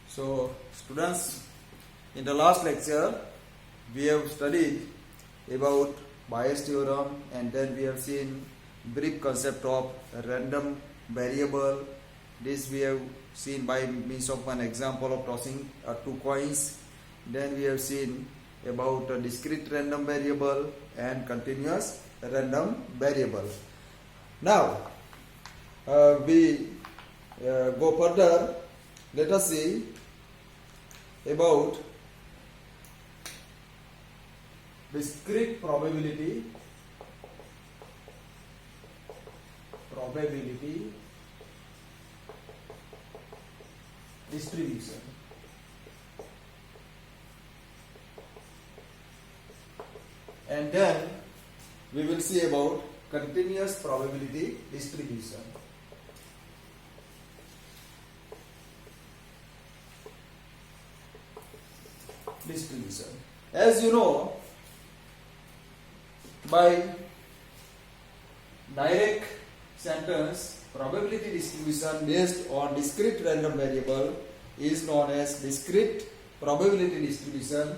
So students, in the last lecture we have studied about Bayes theorem, and then we have seen brief concept of random variable. This we have seen by means of an example of tossing two coins. Then we have seen about a discrete random variable and continuous random variable. Now we go further. Let us see about discrete probability distribution. And then we will see about continuous probability distribution. As you know, by direct sentence, probability distribution based on discrete random variable is known as discrete probability distribution,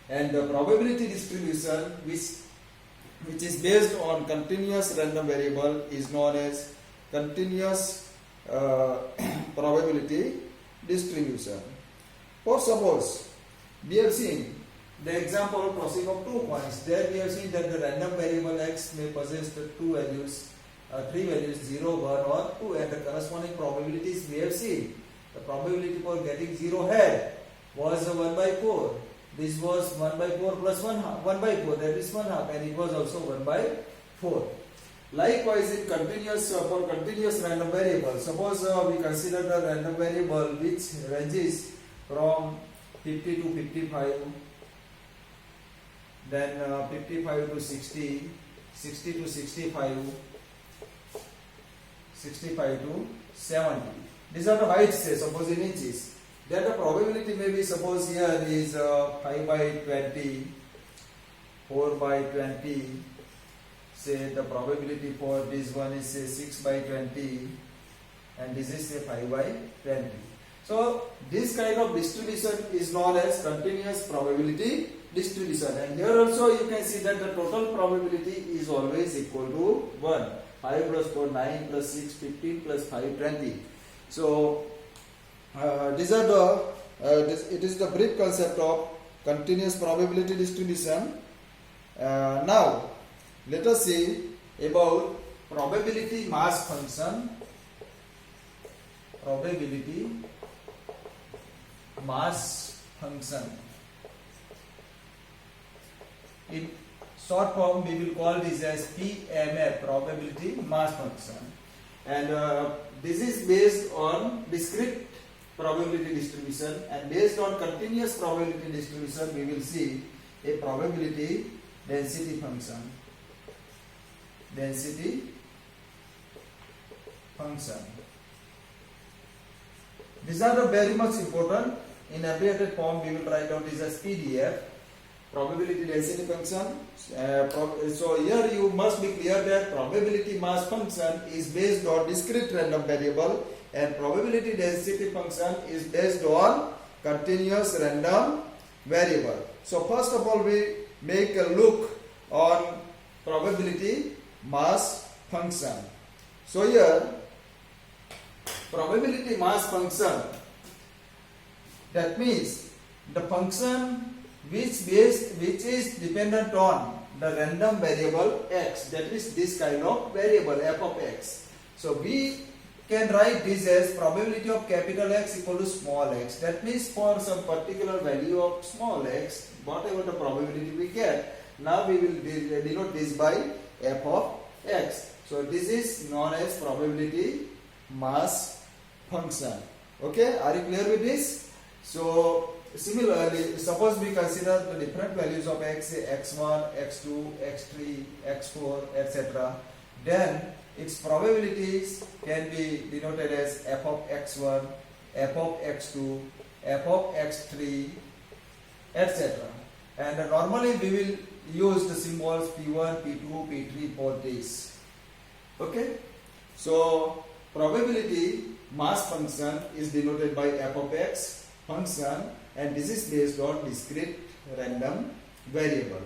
and the probability distribution which is based on continuous random variable is known as continuous probability distribution. For suppose we have seen the example of tossing of two coins. There we have seen that the random variable x may possess the two values, three values 0, 1 or 2, and the corresponding probabilities we have seen. The probability for getting 0 head was 1 by 4. This was 1 by 4 plus 1 by 4, that is 1 half, and it was also 1 by 4. Likewise, in continuous for continuous random variable, suppose we consider the random variable which ranges from 50 to 55, then 55 to 60, 60 to 65, 65 to 70. These are the heights, say, suppose in inches. Then the probability may be, suppose here is 5 by 20, 4 by 20, say the probability for this one is say 6 by 20, and this is say 5 by 20. So this kind of distribution is known as continuous probability distribution, and here also you can see that the total probability is always equal to 1. 5 plus 4, 9 plus 6, 15 plus 5, 20. So these are the it is the brief concept of continuous probability distribution. Now let us see about probability mass function. Probability mass function. In short form, we will call this as PMF, probability mass function, and this is based on discrete probability distribution, and based on continuous probability distribution we will see a probability density function. These are the very much important. In abbreviated form we will write down this as PDF, probability density function. So here you must be clear that probability mass function is based on discrete random variable, and probability density function is based on continuous random variable. So first of all we make a look on probability mass function. So here probability mass function, that means the function which is dependent on the random variable x, that is this kind of variable f of x. So we can write this as probability of capital X equal to small x. That means for some particular value of small x, whatever the probability we get, now we will denote this by f of x. So this is known as probability mass function. Okay, are you clear with this? So similarly, suppose we consider the different values of x, say x1, x2, x3, x4, etc. Then its probabilities can be denoted as f of x1, f of x2, f of x3, etc. And normally we will used symbols P1, P2, P3 for this. Okay. So probability mass function is denoted by f of x function, and this is based on discrete random variable.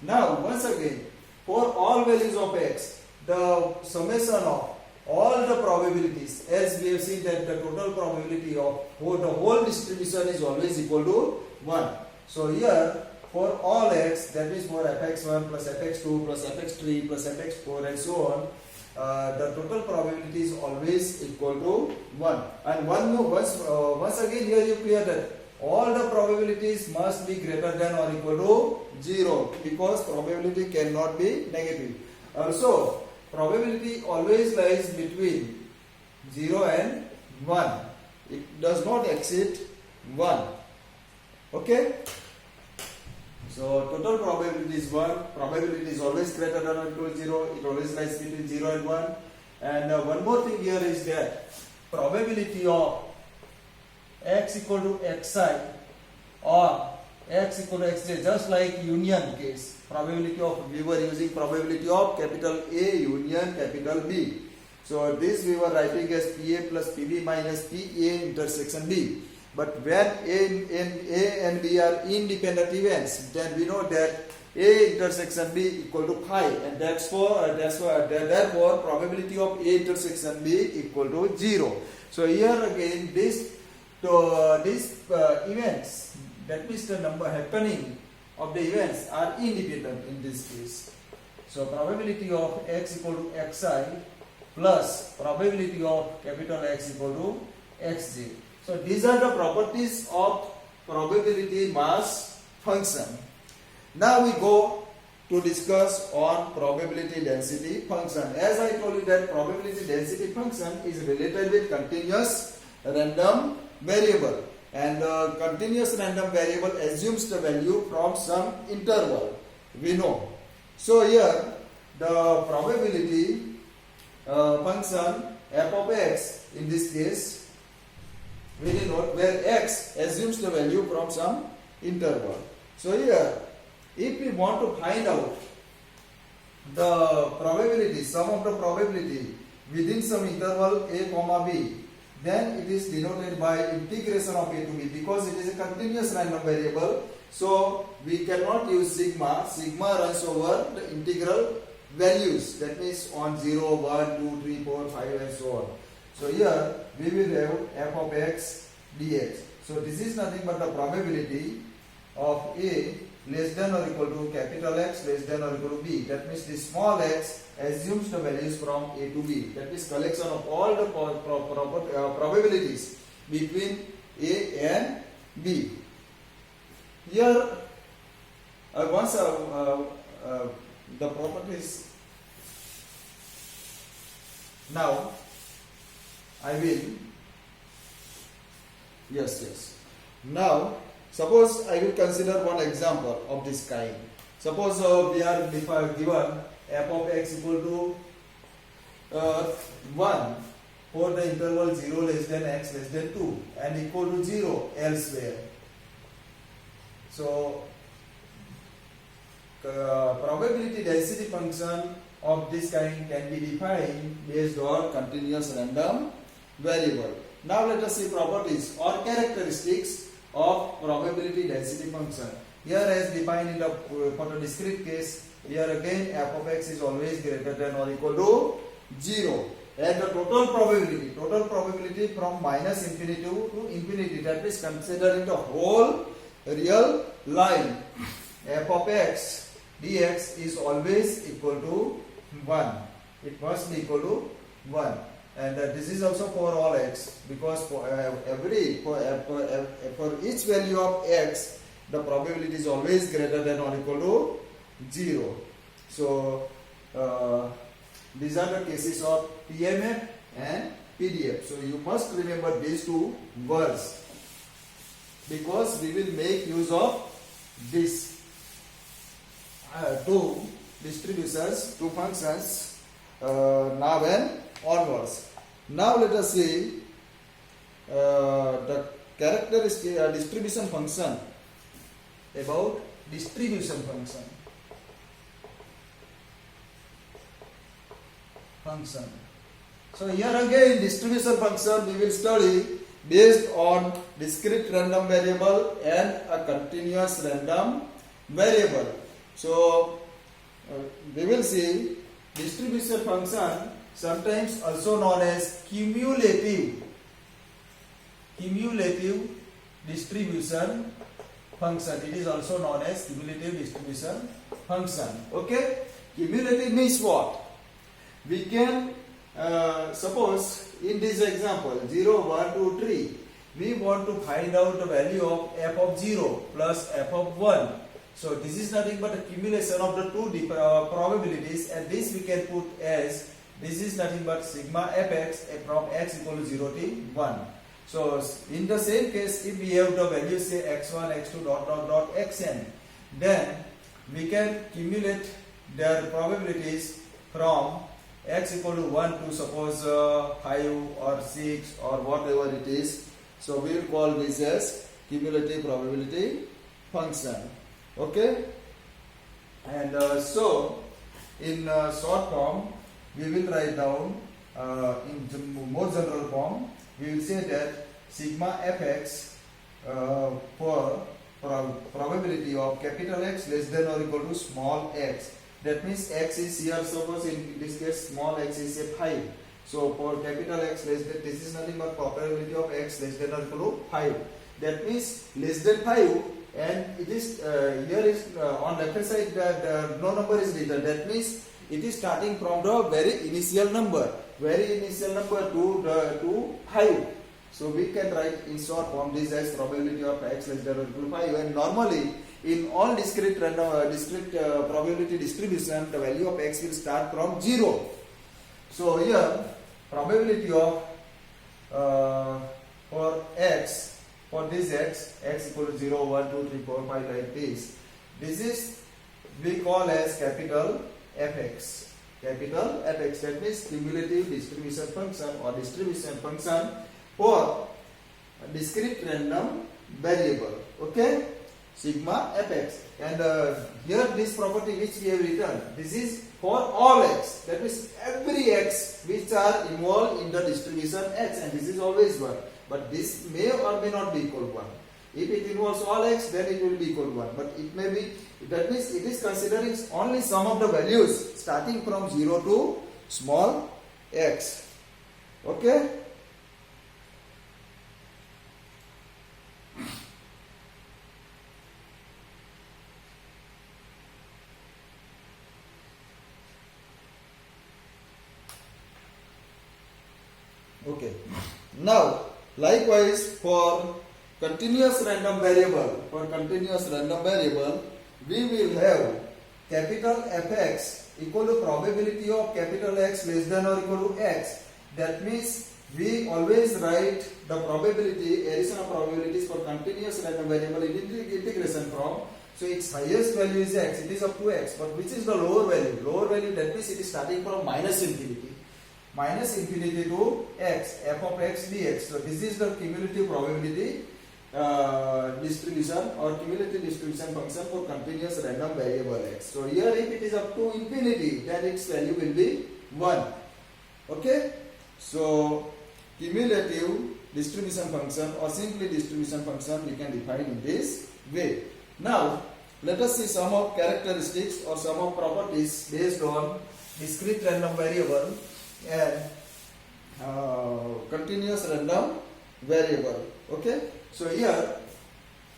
Now once again, for all values of x, the summation of all the probabilities, as we have seen that the total probability of the whole distribution is always equal to 1. So here for all x, that is for fx1 plus fx2 plus fx3 plus fx4 and so on, the total probability is always equal to 1. And once again here you clear that all the probabilities must be greater than or equal to 0, because probability cannot be negative. Also probability always lies between 0 and 1. It does not exceed 1. Okay. So total probability is 1. Probability is always greater than or equal to 0. It always lies between 0 and 1. And one more thing here is that probability of x equal to xi or x equal to xj, just like union case, probability of, we were using probability of capital A union capital B. So this we were writing as PA plus PB minus PA intersection B. But when A and B are independent events, then we know that A intersection B equal to pi, and therefore probability of A intersection B equal to 0. So here again these events, that means the number happening of the events are independent in this case. So probability of x equal to xi plus probability of capital X equal to xj. So these are the properties of probability mass function. Now we go to discuss on probability density function. As I told you that probability density function is related with continuous random variable, and continuous random variable assumes the value from some interval, we know. So here the probability function f of x, in this case we denote where x assumes the value from some interval. So here if we want to find out the probability, sum of the probability within some interval a comma b, then it is denoted by integration of a to b, because it is a continuous random variable. So we cannot use sigma. Sigma runs over the integral values, that means on 0, 1, 2, 3, 4, 5 and so on. So here we will have f of x dx. So this is nothing but the probability of a less than or equal to capital X less than or equal to b. That means the small x assumes the values from a to b. That is collection of all the probabilities between a and b. Here once the properties. Now I will now suppose I will consider one example of this kind. Suppose we are given f of x equal to 1 for the interval 0 less than x less than 2 and equal to 0 elsewhere. So probability density function of this kind can be defined based on continuous random variable. Now let us see properties or characteristics of probability density function. Here as defined in the for the discrete case, here again f of x is always greater than or equal to 0, and the total probability from minus infinity to infinity, that is considering the whole real line, f of x dx is always equal to 1. It must be equal to 1. And this is also for all x, because for each value of x, the probability is always greater than or equal to 0. So these are the cases of PMF and PDF. So you must remember these two words, because we will make use of this two distributions, two functions now and onwards. Now let us see the characteristic distribution function, about distribution function. function. So here again distribution function we will study based on discrete random variable and a continuous random variable. So we will see distribution function, sometimes also known as cumulative distribution function. It is also known as cumulative distribution function. Okay, cumulative means what? We can suppose in this example 0, 1, 2, 3, we want to find out the value of f of 0 plus f of 1. So this is nothing but a accumulation of the two probabilities, and this we can put as, this is nothing but sigma fx from x equal to 0 to 1. So in the same case, if we have the values say x1, x2 dot dot dot xn, then we can accumulate their probabilities from x equal to 1 to suppose 5 or 6 or whatever it is. So we will call this as cumulative probability function. Okay, and so in short form we will write down in more general form. We will say that sigma fx for probability of capital X less than or equal to small x. That means x is here, suppose in this case small x is a 5. So for capital X less than, this is nothing but probability of x less than or equal to 5. That means less than 5, and it is here is on left hand side no number is written. That means it is starting from the very initial number to 5. So we can write in short form this as probability of x less than or equal to 5. And normally in all discrete probability distribution, the value of x will start from 0. So here probability of for x, for this x equal to 0, 1, 2, 3, 4, 5 like this. This is we call as capital Fx. Capital Fx, that means cumulative distribution function or distribution function for a discrete random variable. Okay, sigma Fx. And here this property which we have written, this is for all x. That means every x which are involved in the distribution x, and this is always 1. But this may or may not be equal to 1. If it involves all x, then it will be equal to 1. But it may be, that means it is considering only some of the values starting from 0 to small x. Okay? Okay. Now, likewise for continuous random variable, we will have capital Fx equal to probability of capital X less than or equal to x. That means we always write the probability, addition of probabilities for continuous random variable in integration from, so its highest value is x, it is up to x, but which is the lower value? Lower value, that means it is starting from minus infinity to x, f of x dx. So this is the cumulative probability distribution or cumulative distribution function for continuous random variable x. So here if it is up to infinity, then its value will be 1. Okay, so cumulative distribution function or simply distribution function we can define in this way. Now let us see some of characteristics or some of properties based on discrete random variable and continuous random variable. Okay, so here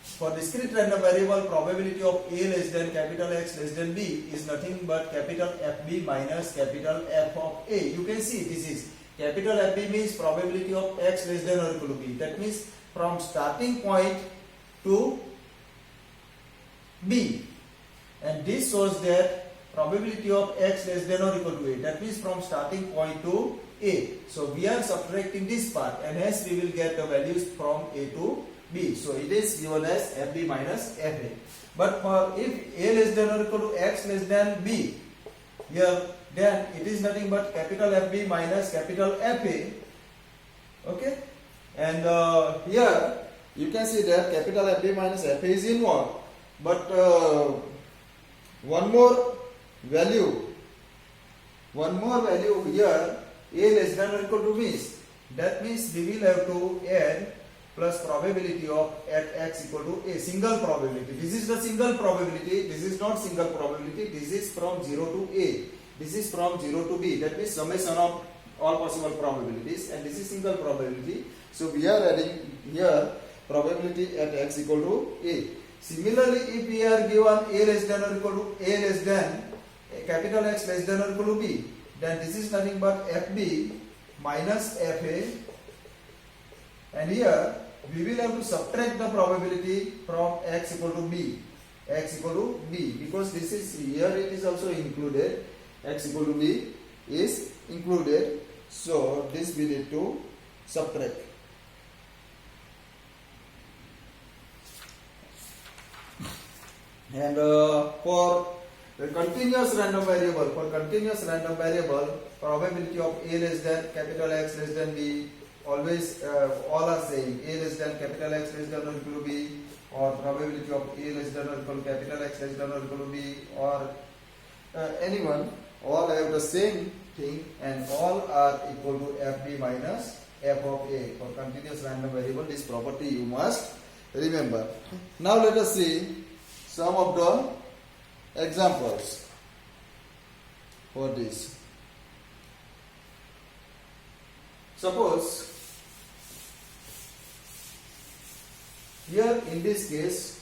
for discrete random variable, probability of a less than capital X less than b is nothing but capital FB minus capital F of a. You can see this is capital FB means probability of x less than or equal to b. That means from starting point to b, and this shows that probability of x less than or equal to a. That means from starting point to a. So we are subtracting this part, and hence we will get the values from a to b. So it is given as FB minus FA. But for if a less than or equal to x less than b, here then it is nothing but capital FB minus capital FA. Okay, and here you can see that capital FB minus FA is involved. But one more value one more value here, a less than or equal to b. That means we will have to add plus probability of at x equal to a, single probability. This is the single probability, this is not single probability, this is from 0 to a, this is from 0 to b, that means summation of all possible probabilities, and this is single probability. So we are adding here probability at x equal to a. Similarly, if we are given a less than or equal to a less than capital X less than or equal to b, then this is nothing but fb minus fa, and here we will have to subtract the probability from x equal to b, because this is here it is also included, x equal to b is included, so this we need to subtract. And for the continuous random variable, probability of a less than capital X less than b, always all are saying a less than capital X less than or equal to b, or probability of a less than or equal to capital X less than or equal to b, or anyone, all have the same thing, and all are equal to fb minus f of a. For continuous random variable, this property you must remember. Now let us see some of the examples for this. Suppose here in this case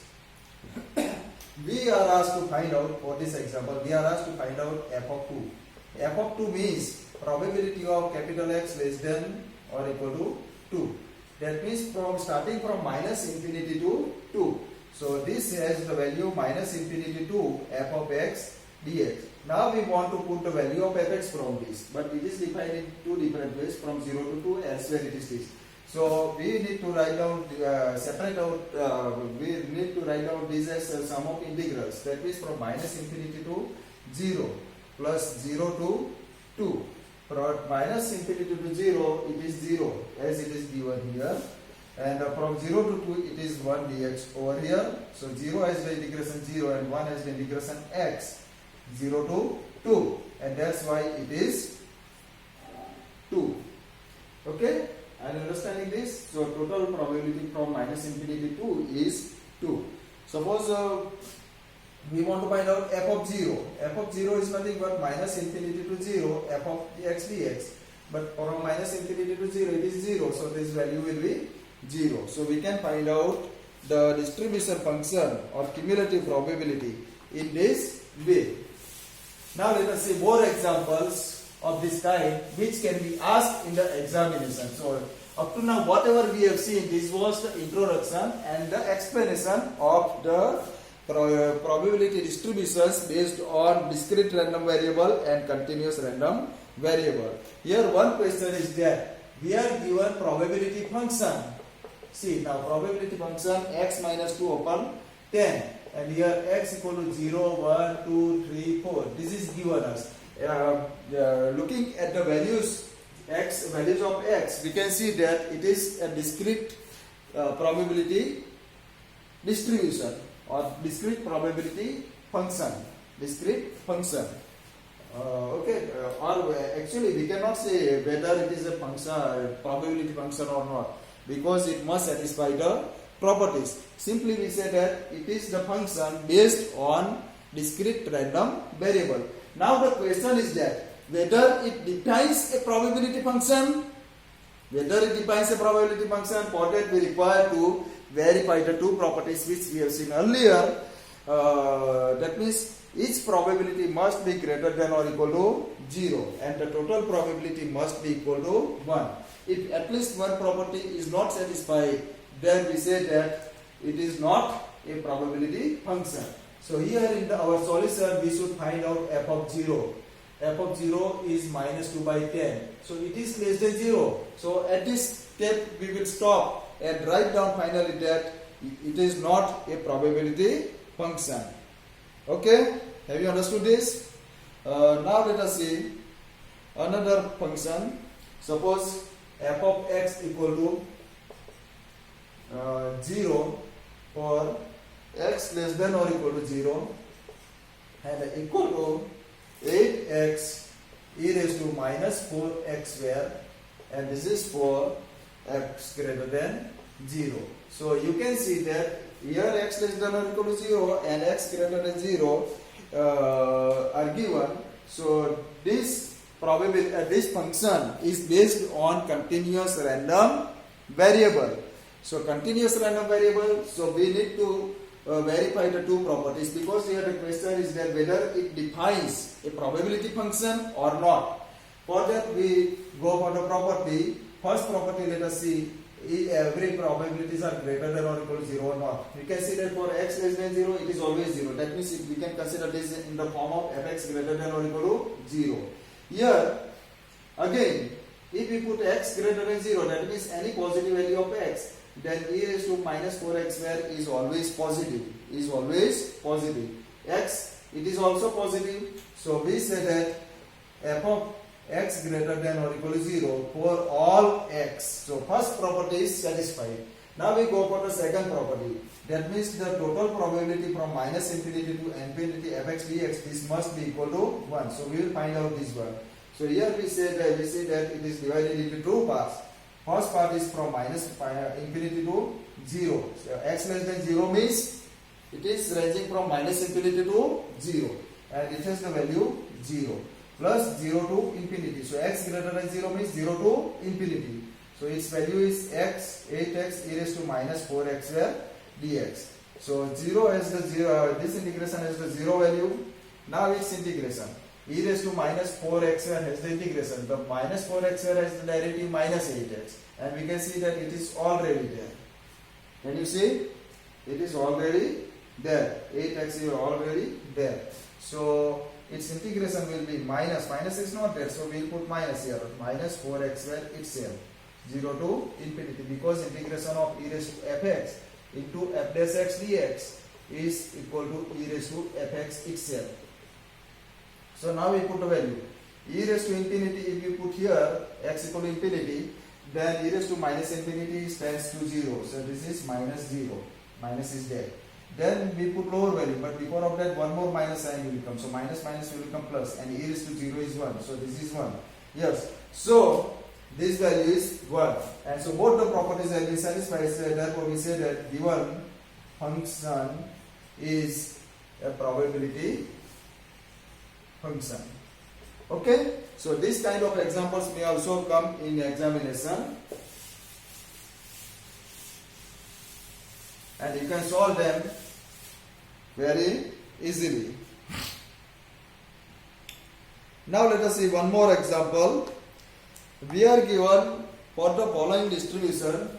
we are asked to find out, for this example we are asked to find out f of 2. F of 2 means probability of capital X less than or equal to 2. That means from starting from minus infinity to 2. So this has the value minus infinity to f of x dx. Now we want to put the value of fx from this, but it is defined in two different ways, from 0 to 2, elsewhere it is this. So we need to write down, we need to write down this as a sum of integrals. That means from minus infinity to 0 plus 0 to 2. From minus infinity to 0, it is 0 as it is given here. And from 0 to 2 it is 1 dx over here. So 0 has the integration 0 and 1 has the integration x, 0 to 2, and that's why it is 2. Okay, are you understanding this? So total probability from minus infinity to is 2. Suppose we want to find out f of 0. F of 0 is nothing but minus infinity to 0 f of x dx, but from minus infinity to 0 it is 0, so this value will be 0. So we can find out the distribution function or cumulative probability in this way. Now let us see more examples of this kind which can be asked in the examination. So up to now whatever we have seen, this was the introduction and the explanation of the probability distributions based on discrete random variable and continuous random variable. Here one question is that we are given probability function. See, now probability function x minus 2 upon 10, and here x equal to 0, 1, 2, 3, 4. This is given us. Looking at the values of x, we can see that it is a discrete probability distribution or discrete probability function. Or actually we cannot say whether it is a function, probability function or not, because it must satisfy the properties. Simply we say that it is the function based on discrete random variable. Now the question is that whether it defines a probability function. For that we require to verify the two properties which we have seen earlier. That means each probability must be greater than or equal to 0, and the total probability must be equal to 1. If at least one property is not satisfied, then we say that it is not a probability function. So here in our solution we should find out f of 0. F of 0 is minus 2 by 10. So it is less than 0. So at this step we will stop and write down finally that it is not a probability function. Okay, have you understood this? Now let us see another function. Suppose f of x equal to 0 for x less than or equal to 0 and equal to 8x e raised to minus 4x square, and this is for x greater than 0. So you can see that here x less than or equal to 0 and x greater than 0 are given. So this probability this function is based on continuous random variable. So continuous random variable, so we need to verify the two properties, because here the question is that whether it defines a probability function or not. For that we go for the property. First property, let us see every probabilities are greater than or equal to 0 or not. We can see that for x less than 0 it is always 0. That means we can consider this in the form of fx greater than or equal to 0. Here again, if we put x greater than 0, that means any positive value of x, then e raised to minus 4x square is always positive. X, it is also positive. So we say that f of x greater than or equal to 0 for all x. So first property is satisfied. Now we go for the second property. That means the total probability from minus infinity to infinity fx dx, this must be equal to 1. So we will find out this one. So here we say that it is divided into two parts. First part is from minus infinity to 0. So x less than 0 means it is ranging from minus infinity to 0, and it has the value 0, plus 0 to infinity. So x greater than 0 means 0 to infinity. So its value is x 8x e raised to minus 4x square dx. So 0 has the 0. This integration has the 0 value. Now its integration. E raised to minus 4x square has the integration. The minus 4x square has the derivative minus 8x. And we can see that it is already there. Can you see? It is already there. 8x is already there. So its integration will be minus. Minus is not there. So we will put minus here. Minus 4x square itself. 0 to infinity. Because integration of e raised to fx into f dash x dx is equal to e raised to fx itself. So now we put the value. E raised to infinity, if you put here x equal to infinity, then e raised to minus infinity stands to 0. So this is minus 0. Minus is there. Then we put lower value, but before of that one more minus sign will come. So minus minus will become plus, and e raised to 0 is 1. So this is 1. Yes. So this value is 1. And so both the properties have been satisfied. So therefore we say that given function is a probability function. Okay, so this kind of examples may also come in examination, and you can solve them very easily. Now let us see one more example. We are given for the following distribution